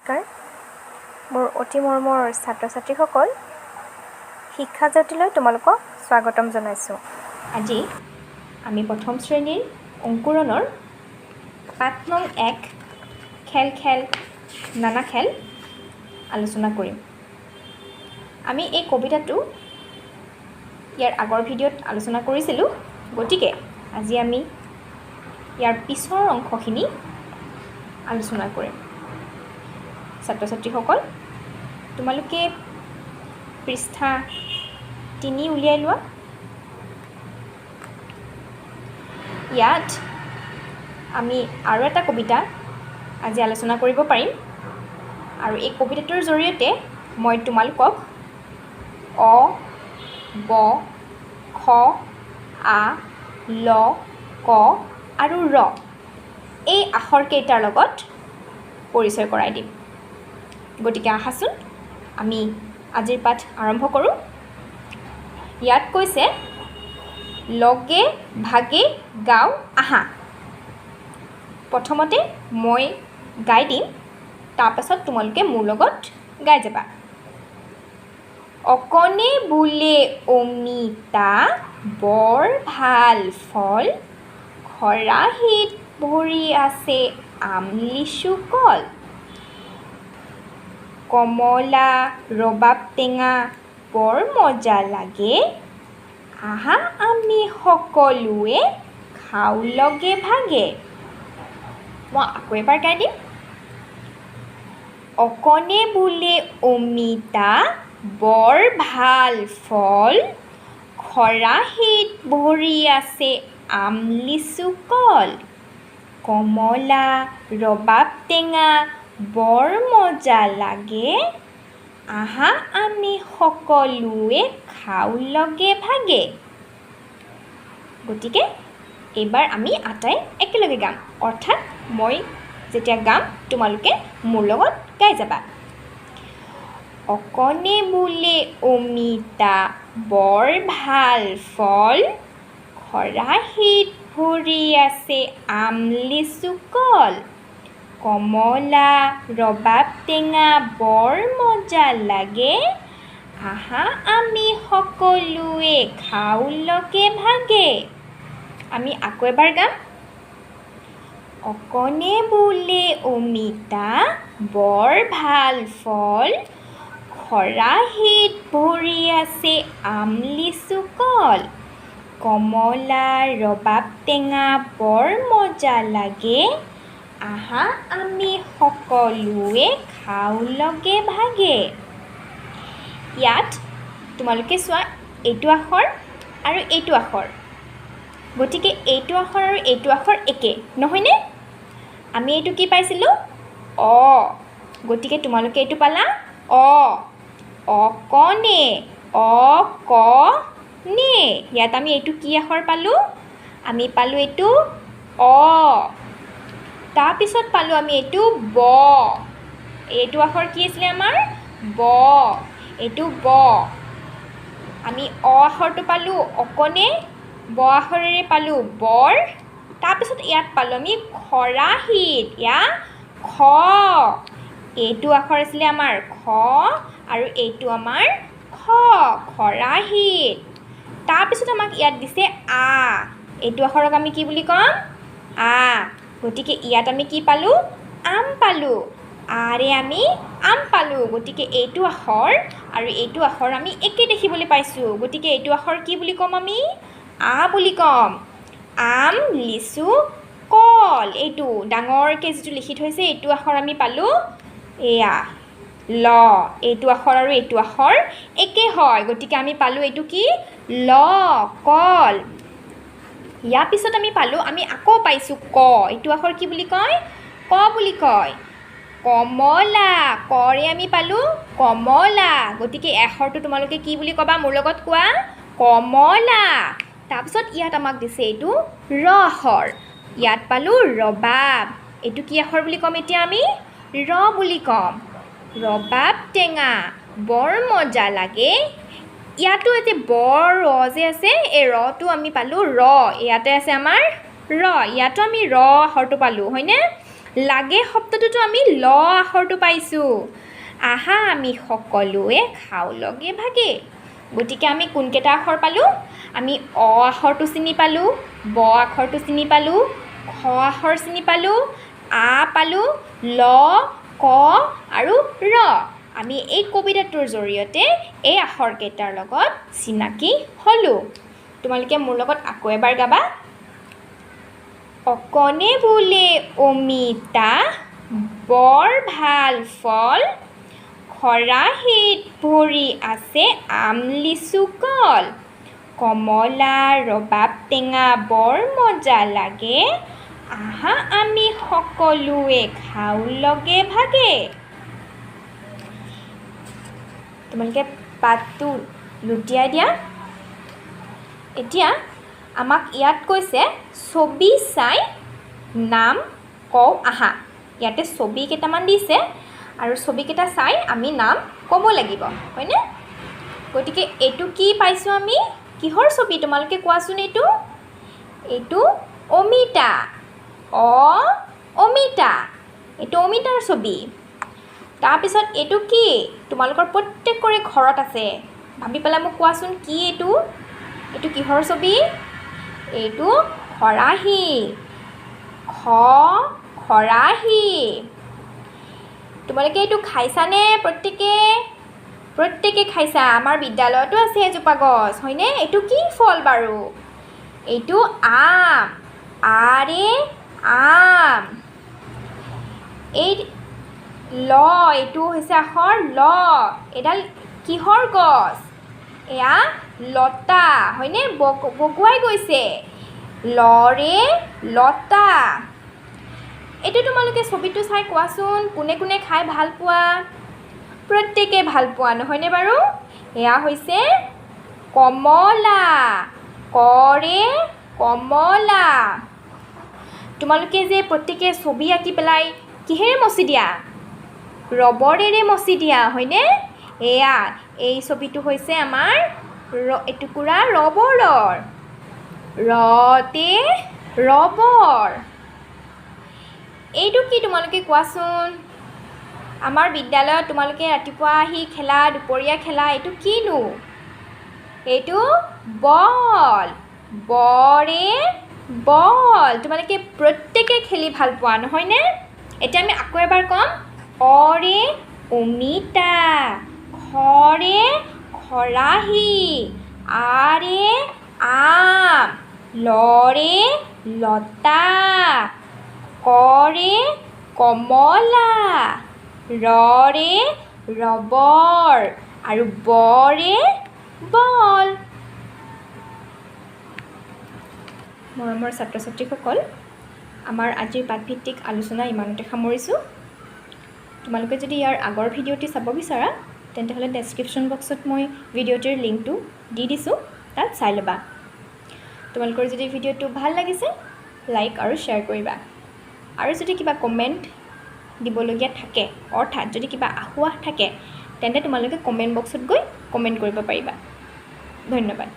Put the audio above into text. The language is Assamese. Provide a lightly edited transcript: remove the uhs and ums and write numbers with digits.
নমস্কাৰ। মোৰ অতি মৰমৰ ছাত্ৰ ছাত্ৰীসকল, শিক্ষা জ্যোতিলৈ তোমালোকক স্বাগতম জনাইছোঁ। আজি আমি প্ৰথম শ্ৰেণীৰ অংকুৰণৰ পাঠ নং 1 খেল নানা খেল আলোচনা কৰিম। আমি এই কবিতাটো ইয়াৰ আগৰ ভিডিঅ'ত আলোচনা কৰিছিলোঁ, গতিকে আজি আমি ইয়াৰ পিছৰ অংশখিনি আলোচনা কৰিম। ছাত্ৰ ছাত্ৰীসকল, তোমালোকে পৃষ্ঠা 3 উলিয়াই লোৱা। ইয়াত আমি আৰু এটা কবিতা আজি আলোচনা কৰিব পাৰিম, আৰু এই কবিতাটোৰ জৰিয়তে মই তোমালোকক অ, ব, খ, আ, ল, ক আৰু ৰ এই আখৰকেইটাৰ লগত পৰিচয় কৰাই দিম। গতিকে আহাচোন আমি আজিৰ পাঠ আৰম্ভ কৰোঁ। ইয়াত কৈছে, লগে ভাগে গাওঁ আহা। প্ৰথমতে মই গাই দিম, তাৰপাছত তোমালোকে মোৰ লগত গাই যাবা। অকণে বোলে অমিতা বৰ ভাল ফল, খৰাহিত ভৰি আছে আম লিচু কল, কমলা ৰবাব টেঙা বৰ মজা লাগে, আহা আমি সকলোৱে খাওঁ লগে ভাগে। মই আকৌ এবাৰ গাই দিম। অকণে বোলে অমিতা বৰ ভাল ফল, খৰাহিত ভৰি আছে আম লিচু কল, কমলা ৰবাব টেঙা বৰ মজা লাগে, আহা আমি সকলোৱে খাওঁ লগে ভাগে। গতিকে এইবাৰ আমি আটাই একেলগে গাম, অৰ্থাৎ মই যেতিয়া গাম তোমালোকে মোৰ লগত গাই যাবা। অকণে বোলে অমিতা বৰ ভাল ফল, খৰাহিত ভৰি আছে আম লিচু কল, কমলা ৰবাব টেঙা বৰ মজা লাগে, আহা আমি সকলোৱে খাওঁ লগে ভাগে। আমি আকৌ এবাৰ গাম। অকণে বোলে অমিতা বৰ ভাল ফল, খৰাহিত ভৰি আছে আম লিচু কল, কমলা ৰবাব টেঙা বৰ মজা লাগে, আহা আমি সকলোৱে খাওঁ লগে ভাগে। ইয়াত তোমালোকে চোৱা, এইটো আখৰ আৰু এইটো আখৰ, গতিকে এইটো আখৰ আৰু এইটো আখৰ একে নহয়নে? আমি এইটো কি পাইছিলোঁ? অ, গতিকে তোমালোকে এইটো পালা অ। অকণে অ ক নে, ইয়াত আমি এইটো কি আখৰ পালোঁ? আমি পালোঁ এইটো অ। তাৰপিছত পালোঁ আমি এইটো ব, এইটো আখৰ কি আছিলে আমাৰ? ব, এইটো ব। আমি অ আখৰটো পালোঁ অকণে, ব আখৰেৰে পালোঁ বৰ, তাৰপিছত ইয়াত পালোঁ আমি খৰাহিত, ইয়াত খ, এইটো আখৰ আছিলে আমাৰ খ আৰু এইটো আমাৰ খ, খৰাহিত। তাৰপিছত আমাক ইয়াত দিছে আ, এইটো আখৰক আমি কি বুলি ক'ম? আ। গতিকে ইয়াত আমি কি পালোঁ? আম পালোঁ, আৰে আমি আম পালোঁ। গতিকে এইটো আখৰ আৰু এইটো আখৰ আমি একে দেখিবলৈ পাইছোঁ, গতিকে এইটো আখৰ কি বুলি ক'ম আমি? আ বুলি ক'ম। আম লিচু কল, এইটো ডাঙৰকৈ যিটো লিখি থৈছে এইটো আখৰ আমি পালোঁ এয়া ল, এইটো আখৰ আৰু এইটো আখৰ একে হয়, গতিকে আমি পালোঁ এইটো কি? ল, কল। ইয়াৰ পিছত আমি পালোঁ, আমি আকৌ পাইছোঁ ক, এইটো আখৰ কি বুলি কয়? ক বুলি কয়। কমলা, কৰে আমি পালোঁ কমলা, গতিকে আখৰটো তোমালোকে কি বুলি ক'বা? মোৰ লগত কোৱা, কমলা। তাৰপিছত ইয়াত আমাক দিছে এইটো ৰ আখৰ, ইয়াত পালোঁ ৰবাব, এইটো কি আখৰ বুলি ক'ম এতিয়া আমি? ৰ বুলি ক'ম। ৰবাব টেঙা বৰ মজা লাগে, ইয়াতো এতিয়া বৰ ৰ যে আছে, এই ৰটো আমি পালোঁ ৰ, ইয়াতে আছে আমাৰ ৰ, ইয়াতো আমি ৰ আখৰটো পালোঁ হয়নে? লাগে শব্দটোতো আমি ল আখৰটো পাইছোঁ আহা আমি সকলোৱে খাওঁ লগে ভাগে গতিকে আমি কোনকেইটা আখৰ পালোঁ আমি অ আখৰটো চিনি পালোঁ ব আখৰটো চিনি পালোঁ খ আখৰ চিনি পালোঁ আ পালোঁ ল ক আৰু ৰ আমি এই কবিতাটোৰ জৰিয়তে এই আখৰকেইটাৰ লগত চিনাকি হ'লোঁ তোমালোকে মোৰ লগত আকৌ এবাৰ গাবা অকণে বোলে অমিতা বৰ ভাল ফল খৰাহিত ভৰি আছে আম লিচু কল কমলা ৰবাব টেঙা বৰ মজা লাগে আহা আমি সকলোৱে খাওঁ লগে ভাগে তোমালোকে পাতটো লুটিয়াই দিয়া এতিয়া আমাক ইয়াত কৈছে ছবি চাই নাম কওঁ আহা ইয়াতে ছবি কেইটামান দিছে আৰু ছবিকেইটা চাই আমি নাম ক'ব লাগিব হয়নে গতিকে এইটো কি পাইছোঁ আমি কিহৰ ছবি তোমালোকে কোৱাচোন এইটো অমিতা অমিতা এইটো অমিতাৰ ছবি তাৰপিছত এইটো কি তোমালোকৰ প্ৰত্যেকৰে ঘৰত আছে ভাবি পেলাই মোক কোৱাচোন কি এইটো কিহৰ ছবি এইটো খৰাহি খৰাহি তোমালোকে এইটো খাইছানে প্ৰত্যেকে খাইছা আমাৰ বিদ্যালয়তো আছে এজোপা গছ হয়নে এইটো কি ফল বাৰু এইটো আম আম এই ল এইটো হৈছে আখৰ ল এডাল কিহৰ গছ এয়া লতা হয়নে বগুৱাই গৈছে লৰে লতা এইটো তোমালোকে ছবিটো চাই কোৱাচোন কোনে কোনে খাই ভাল পোৱা প্ৰত্যেকে ভাল পোৱা নহয়নে বাৰু এয়া হৈছে কমলা কৰে কমলা তোমালোকে যে প্ৰত্যেকে ছবি আঁকি পেলাই কিহেৰে মচি দিয়া ৰবৰেৰে মচি দিয়া হয়নে এয়া এই ছবিটো হৈছে আমাৰ এটুকুৰা ৰবৰৰ ৰতে ৰবৰ এইটো কি তোমালোকে কোৱাচোন আমাৰ বিদ্যালয়ত তোমালোকে ৰাতিপুৱা আহি খেলা দুপৰীয়া খেলা এইটো কিনো এইটো বল বৰে বল তোমালোকে প্ৰত্যেকে খেলি ভাল পোৱা নহয়নে এতিয়া আমি আকৌ এবাৰ ক'ম অৰে অমিতা খৰে খৰাহি আৰে আম লৰে লতা কৰে কমলা ৰৰে ৰবৰ আৰু বৰে বল মৰমৰ ছাত্ৰ ছাত্ৰীসকল আমাৰ আজিৰ পাঠভিত্তিক আলোচনা ইমানতে সামৰিছোঁ তোমালোকে যদি ইয়াৰ আগৰ ভিডিঅ'টি চাব বিচাৰা তেন্তে ডেছক্ৰিপশ্যন বক্সত মই ভিডিঅ'টিৰ লিংকটো দি দিছোঁ তাত চাই ল'বা তোমালোকৰ যদি ভিডিঅ'টো ভাল লাগিছে লাইক আৰু শ্বেয়াৰ কৰিবা আৰু যদি কিবা কমেণ্ট দিবলগীয়া থাকে অৰ্থাৎ যদি কিবা আহুৱাহ থাকে তেন্তে তোমালোকে কমেণ্ট বক্সত গৈ কমেণ্ট কৰিব পাৰিবা ধন্যবাদ